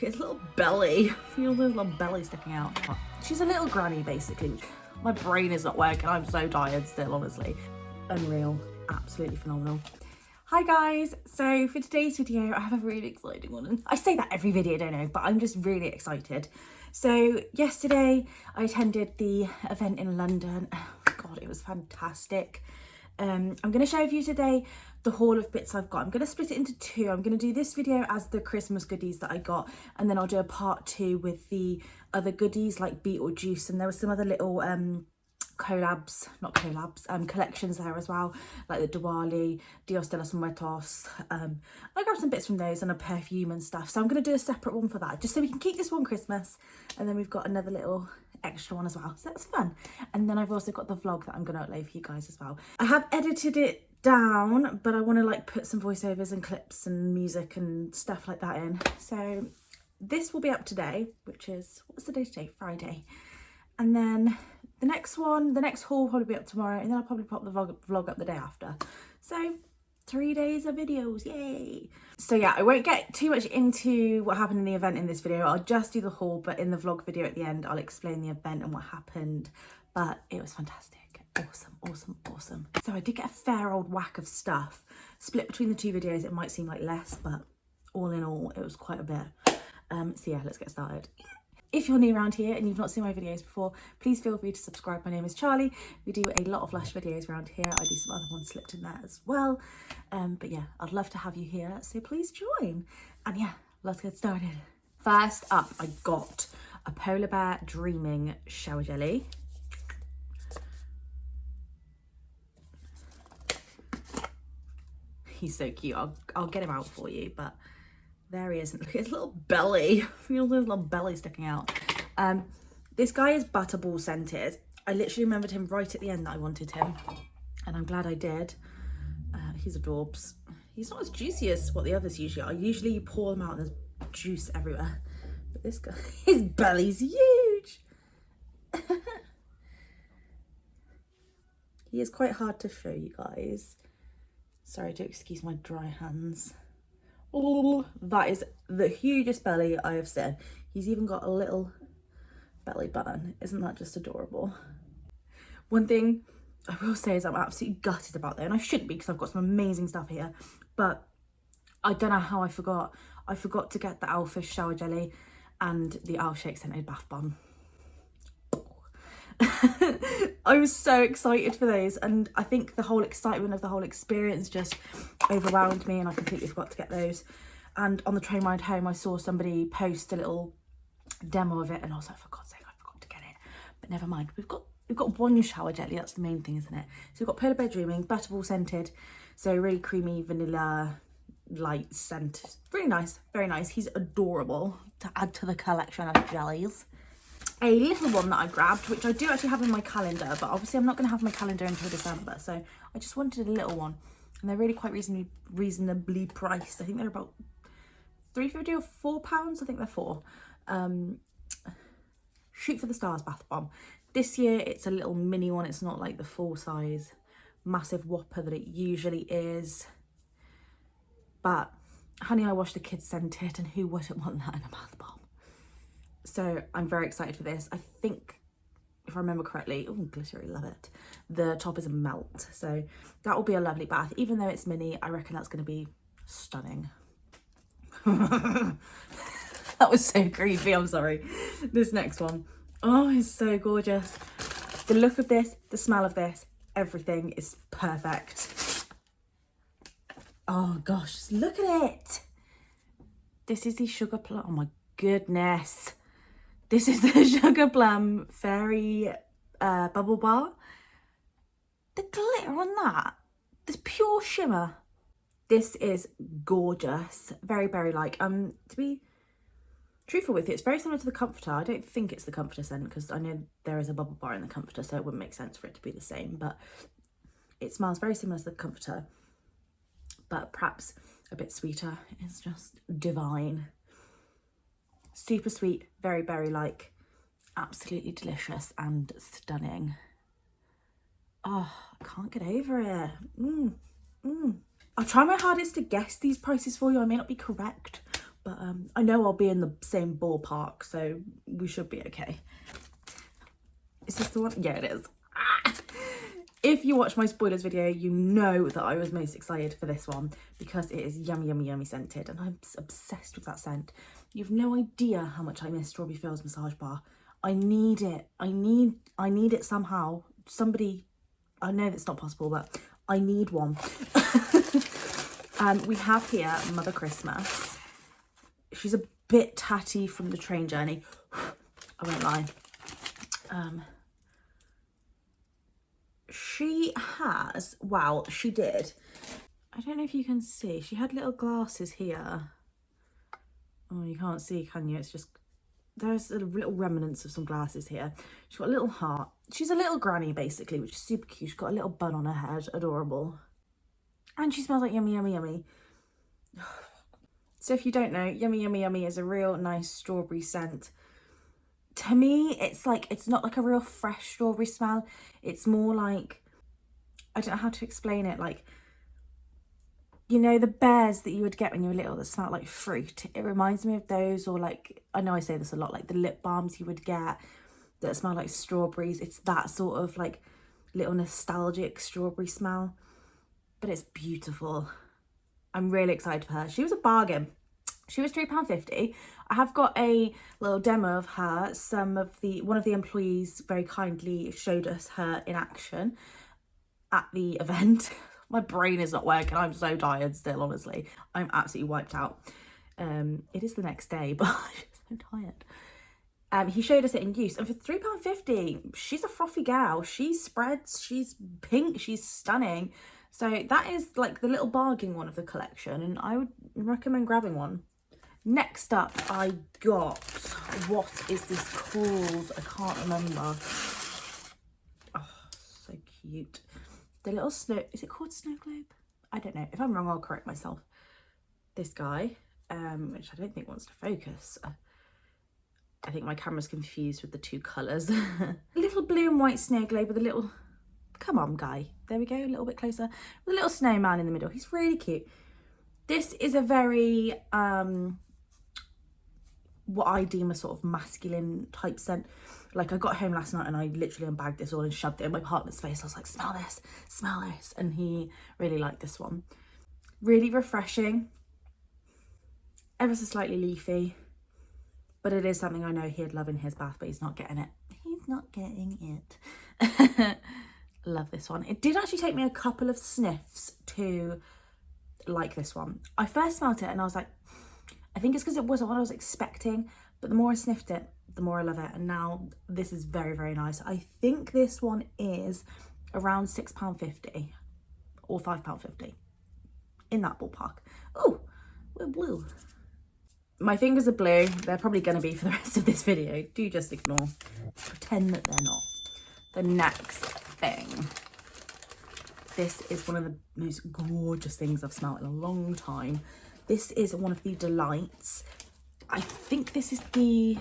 at his little belly. You know, those little belly sticking out. She's a little granny, basically. My brain is not working. I'm so tired still, honestly. Unreal. Absolutely phenomenal. Hi guys, so for today's video I have a really exciting one. I say that every video, don't know, but I'm just really excited. So yesterday I attended the event in London. Oh god, it was fantastic. I'm going to share with you today the haul of bits I've got. I'm going to split it into two. I'm going to do this video as the Christmas goodies that I got, and then I'll do a part two with the other goodies like Beetlejuice, and there were some other little collections there as well, like the Diwali, Dios de los Muertos. I grabbed some bits from those and a perfume and stuff, so I'm going to do a separate one for that, just so we can keep this one Christmas, and then we've got another little extra one as well, so that's fun. And then I've also got the vlog that I'm going to upload for you guys as well. I have edited it down, but I want to like put some voiceovers and clips and music and stuff like that in, so this will be up today, which is, what's the day today? Friday. And then the next haul will probably be up tomorrow, and then I'll probably pop the vlog up the day after. So 3 days of videos, yay! So yeah, I won't get too much into what happened in the event in this video. I'll just do the haul, but in the vlog video at the end, I'll explain the event and what happened. But it was fantastic. Awesome, awesome, awesome. So I did get a fair old whack of stuff. Split between the two videos, it might seem like less, but all in all, it was quite a bit. So yeah, let's get started. If you're new around here and you've not seen my videos before, please feel free to subscribe. My name is Charlie. We do a lot of Lush videos around here. I do some other ones slipped in there as well. But yeah, I'd love to have you here, so please join. And yeah, let's get started. First up, I got a Polar Bear Dreaming Shower Jelly. He's so cute. I'll get him out for you, but there he is. Look at his little belly. Feel his little belly sticking out. This guy is butterball scented. I literally remembered him right at the end that I wanted him, and I'm glad I did. He's adorbs. He's not as juicy as what the others usually are. Usually you pour them out and there's juice everywhere. But this guy, his belly's huge. He is quite hard to show you guys. Sorry, do excuse my dry hands. Oh, that is the hugest belly I have seen. He's even got a little belly button. Isn't that just adorable? One thing I will say is I'm absolutely gutted about that, and I shouldn't be because I've got some amazing stuff here, but I don't know how I forgot. I forgot to get the Owlfish shower jelly and the Owl Shake scented bath bomb. I was so excited for those, and I think the whole excitement of the whole experience just overwhelmed me, and I completely forgot to get those. And on the train ride home I saw somebody post a little demo of it, and I was like, for God's sake, I forgot to get it. But never mind, we've got one shower jelly, that's the main thing, isn't it? So we've got Polar Bear Dreaming, butterball scented, so really creamy vanilla light scent. Really nice, very nice. He's adorable to add to the collection of jellies. A little one that I grabbed, which I do actually have in my calendar, but obviously I'm not going to have my calendar until December, so I just wanted a little one, and they're really quite reasonably priced. I think they're about £3.50 or £4. I think they're £4. Shoot for the Stars bath bomb. This year it's a little mini one. It's not like the full size massive Whopper that it usually is, but Honey I Wash the Kids scented, and who wouldn't want that in a bath bomb? So I'm very excited for this. I think, if I remember correctly, oh, glittery, love it. The top is a melt, so that will be a lovely bath. Even though it's mini, I reckon that's going to be stunning. That was so creepy, I'm sorry. This next one, oh, it's so gorgeous. The look of this, the smell of this, everything is perfect. Oh gosh, just look at it. This is the Sugar Plum. Oh my goodness. This is the Sugar Plum Fairy Bubble Bar. The glitter on that, this pure shimmer. This is gorgeous. Very, very like, to be truthful with you, it's very similar to the Comforter. I don't think it's the Comforter scent because I know there is a bubble bar in the Comforter, so it wouldn't make sense for it to be the same, but it smells very similar to the Comforter, but perhaps a bit sweeter. It's just divine. Super sweet, very berry like, absolutely delicious and stunning. Oh, I can't get over it. I'll try my hardest to guess these prices for you. I may not be correct, But I know I'll be in the same ballpark, so we should be okay. Is this the one? Yeah, it is. If you watch my spoilers video, you know that I was most excited for this one because it is yummy, yummy, yummy scented, and I'm obsessed with that scent. You've no idea how much I miss Strawberry Fields Massage Bar. I need it. I need it somehow. Somebody, I know that's not possible, but I need one. We have here Mother Christmas. She's a bit tatty from the train journey. I won't lie. She has, wow, she did. I don't know if you can see. She had little glasses here. Oh, you can't see, can you? It's just, there's a little remnants of some glasses here. She's got a little heart. She's a little granny, basically, which is super cute. She's got a little bun on her head. Adorable. And she smells like yummy, yummy, yummy. So if you don't know, yummy, yummy, yummy is a real nice strawberry scent. To me, it's like, it's not like a real fresh strawberry smell. It's more like, I don't know how to explain it. Like, you know, the bears that you would get when you were little that smelled like fruit. It reminds me of those, or like, I know I say this a lot, like the lip balms you would get that smell like strawberries. It's that sort of like little nostalgic strawberry smell, but it's beautiful. I'm really excited for her. She was a bargain. She was £3.50. I have got a little demo of her. One of the employees very kindly showed us her in action at the event. My brain is not working. I'm so tired still, honestly. I'm absolutely wiped out. It is the next day, but I'm just so tired. He showed us it in use, and for £3.50, she's a frothy gal. She spreads, she's pink, she's stunning. So that is like the little bargain one of the collection, and I would recommend grabbing one. Next up, I got, what is this called? I can't remember. Oh, so cute. The little snow, is it called snow globe? I don't know. If I'm wrong, I'll correct myself. This guy, which I don't think wants to focus. I think my camera's confused with the two colours. A little blue and white snow globe with a little, come on guy, there we go, a little bit closer, with a little snowman in the middle. He's really cute. This is a very what I deem a sort of masculine type scent. Like, I got home last night and I literally unbagged this all and shoved it in my partner's face. I was like, smell this, and he really liked this one. Really refreshing, ever so slightly leafy, but it is something I know he'd love in his bath, but he's not getting it. He's not getting it. Love this one. It did actually take me a couple of sniffs to like this one. I first smelled it and I was like, I think it's because it wasn't what I was expecting, but the more I sniffed it, the more I love it. And now this is very, very nice. I think this one is around £6.50 or £5.50, in that ballpark. Oh, we're blue. My fingers are blue. They're probably going to be for the rest of this video. Do just ignore. Pretend that they're not. The next thing. This is one of the most gorgeous things I've smelled in a long time. This is one of the delights. I think this is the...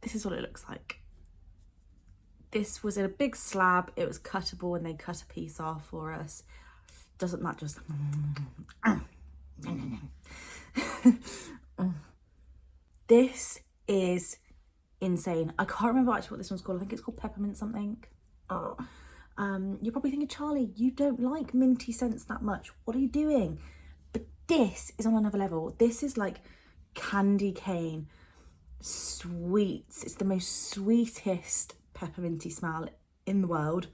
This is what it looks like. This was in a big slab. It was cuttable and they cut a piece off for us. Doesn't that just... This is insane. I can't remember actually what this one's called. I think it's called Peppermint something. Oh. You're probably thinking, Charlie, you don't like minty scents that much. What are you doing? But this is on another level. This is like candy cane sweets. It's the most sweetest pepperminty smell in the world.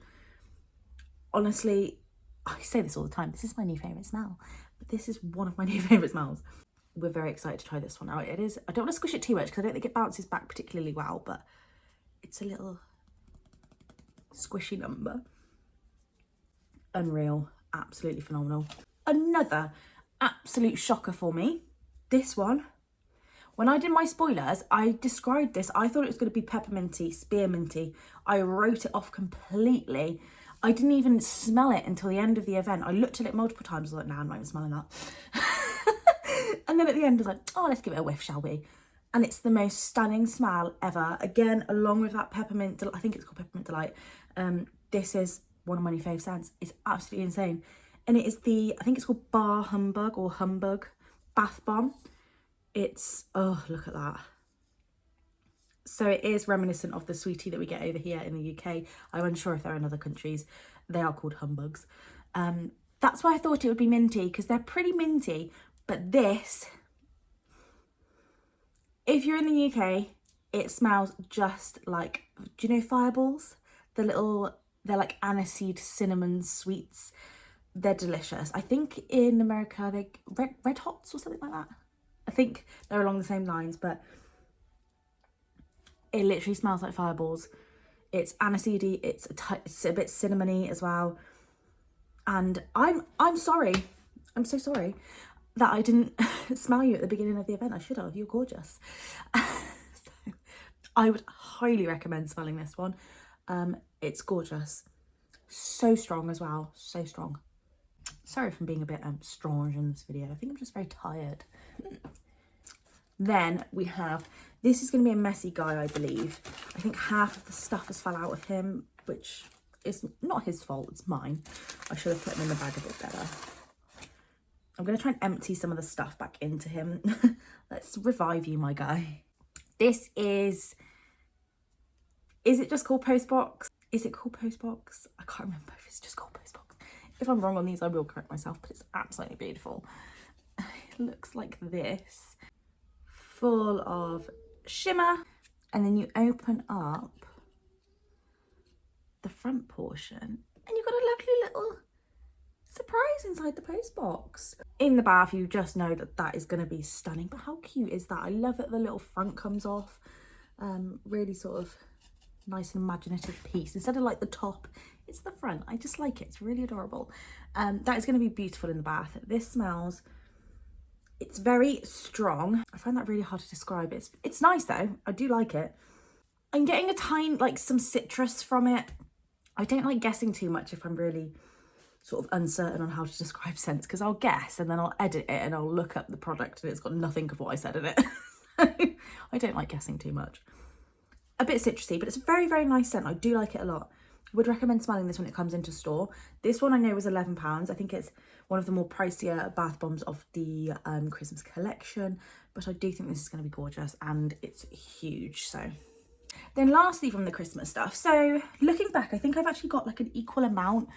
Honestly, I say this all the time. This is my new favourite smell. But this is one of my new favourite smells. We're very excited to try this one out. It is, I don't want to squish it too much because I don't think it bounces back particularly well, but it's a little squishy number. Unreal, absolutely phenomenal. Another absolute shocker for me, this one. When I did my spoilers, I described this. I thought it was going to be pepperminty, spearminty. I wrote it off completely. I didn't even smell it until the end of the event. I looked at it multiple times. I was like, nah, I'm not even smelling that. And then at the end, I was like, oh, let's give it a whiff, shall we? And it's the most stunning smell ever. Again, along with that peppermint, I think it's called Peppermint Delight. This is one of my new fave scents. It's absolutely insane. And it is I think it's called Bar Humbug or Humbug bath bomb. It's, oh, look at that. So it is reminiscent of the sweetie that we get over here in the UK. I'm unsure if they're in other countries. They are called Humbugs. That's why I thought it would be minty, because they're pretty minty. But this, if you're in the UK, it smells just like, do you know Fireballs? They're like aniseed cinnamon sweets. They're delicious. I think in America, they Red Hots or something like that. I think they're along the same lines, but it literally smells like Fireballs. It's aniseedy, it's a bit cinnamony as well. And I'm sorry. I'm so sorry that I didn't smell you at the beginning of the event. I should have. You're gorgeous. So I would highly recommend smelling this one. It's gorgeous. So strong as well. So strong. Sorry for being a bit strange in this video. I think I'm just very tired. Then we have, this is going to be a messy guy, I believe. I think half of the stuff has fell out of him, which is not his fault, it's mine. I should have put him in the bag a bit better. I'm going to try and empty some of the stuff back into him. Let's revive you, my guy. This is it just called Postbox? Is it called Postbox? I can't remember if it's just called Postbox. If I'm wrong on these, I will correct myself, but it's absolutely beautiful. It looks like this. Full of shimmer, and then you open up the front portion and you've got a lovely little surprise inside the post box. In the bath, you just know that that is going to be stunning. But how cute is that? I love that the little front comes off. Really sort of nice and imaginative piece. Instead of like the top, it's the front. I just like it. It's really adorable. That is going to be beautiful in the bath. This smells, it's very strong. I find that really hard to describe. It's nice though. I do like it. I'm getting a tiny, like some citrus from it. I don't like guessing too much if I'm really sort of uncertain on how to describe scents, because I'll guess and then I'll edit it and I'll look up the product and it's got nothing of what I said in it. I don't like guessing too much. A bit citrusy, but it's a very, very nice scent. I do like it a lot. Would recommend smelling this when it comes into store. This one I know was £11. I think it's one of the more pricier bath bombs of the Christmas collection, but I do think this is going to be gorgeous and it's huge. So then lastly from the Christmas stuff, so looking back, I think I've actually got like an equal amount.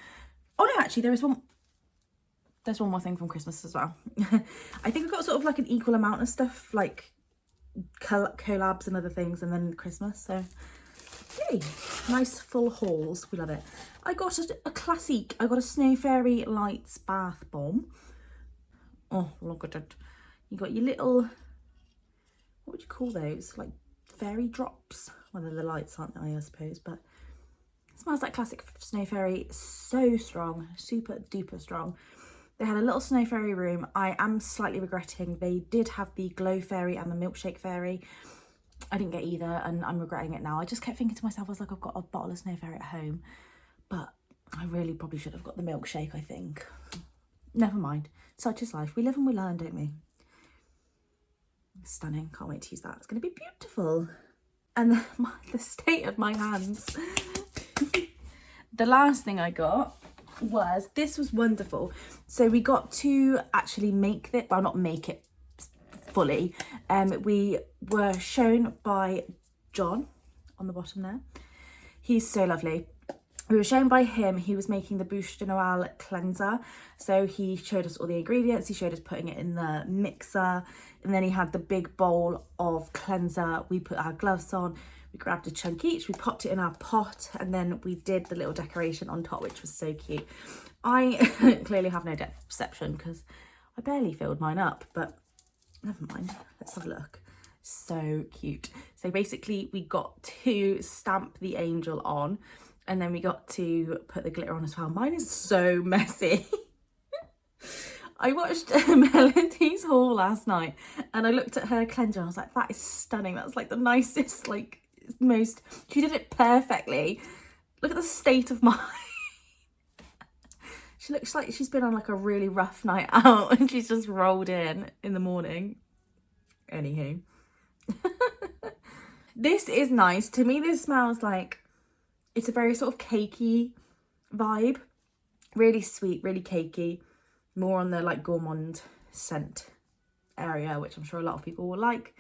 Oh no, actually there's one more thing from Christmas as well. I think I've got sort of like an equal amount of stuff, like collabs and other things, and then Christmas. So yay, nice full hauls, we love it. I got a classic, I got a Snow Fairy Lights bath bomb. Oh, look at it. You got your little, what would you call those? Like fairy drops? Well, they're the lights, aren't they, I suppose, but it smells like classic Snow Fairy. So strong, super duper strong. They had a little Snow Fairy room. I am slightly regretting they did have the Glow Fairy and the Milkshake Fairy. I didn't get either and I'm regretting it now. I just kept thinking to myself, I was like, I've got a bottle of Snow Fairy at home, but I really probably should have got the milkshake, I think. Never mind. Such is life. We live and we learn, don't we? Stunning. Can't wait to use that. It's going to be beautiful. And the state of my hands. The last thing I got was, this was wonderful. So we got to actually make it, well, not make it fully. We were shown by John on the bottom there. He's so lovely. We were shown by him, he was making the Bouche de Noel cleanser. So he showed us all the ingredients, he showed us putting it in the mixer, and then he had the big bowl of cleanser. We put our gloves on, we grabbed a chunk each, we popped it in our pot, and then we did the little decoration on top, which was so cute. I clearly have no depth perception because I barely filled mine up, but never mind, let's have a look. So cute. So basically we got to stamp the angel on, and then we got to put the glitter on as well. Mine is so messy. I watched Melody's haul last night and I looked at her cleanser and I was like, that is stunning. That's like the nicest, like most, she did it perfectly. Look at the state of mine. She looks like she's been on like a really rough night out and she's just rolled in the morning. Anywho. This is nice. To me, this smells like, it's a very sort of cakey vibe. Really sweet, really cakey, more on the like gourmand scent area, which I'm sure a lot of people will like.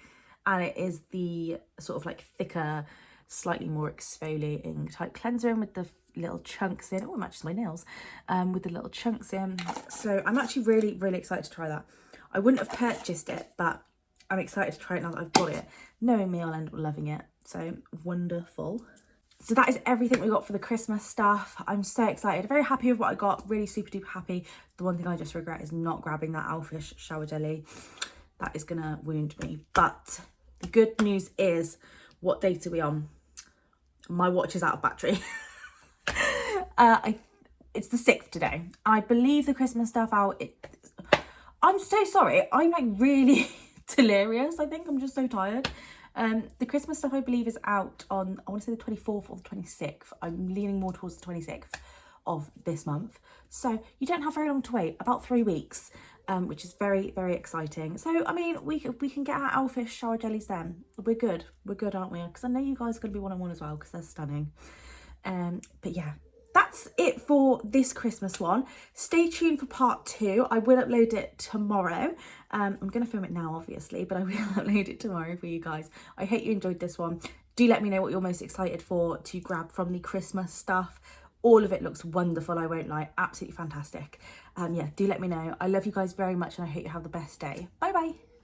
And it is the sort of like thicker, slightly more exfoliating type cleanser in with the little chunks in. Oh, it matches my nails. With the little chunks in. So I'm actually really, really excited to try that. I wouldn't have purchased it, but I'm excited to try it now that I've got it. Knowing me, I'll end up loving it. So wonderful. So that is everything we got for the Christmas stuff. I'm so excited, very happy with what I got, really super duper happy. The one thing I just regret is not grabbing that Owlfish shower jelly. That is gonna wound me. But the good news is, what date are we on? My watch is out of battery. It's the 6th today. I believe the Christmas stuff out. I'm so sorry, I'm like really delirious. I think I'm just so tired. The Christmas stuff I believe is out on, I want to say the 24th or the 26th. I'm leaning more towards the 26th of this month. So you don't have very long to wait, about 3 weeks, which is very, very exciting. So, I mean, we can get our Owlfish shower jellies then. We're good, aren't we? Because I know you guys are going to be one-on-one as well, because they're stunning. But yeah, that's it for this Christmas one. Stay tuned for part 2. I will upload it tomorrow. I'm going to film it now, obviously, but I will upload it tomorrow for you guys. I hope you enjoyed this one. Do let me know what you're most excited for to grab from the Christmas stuff. All of it looks wonderful, I won't lie. Absolutely fantastic. Yeah, do let me know. I love you guys very much and I hope you have the best day. Bye bye.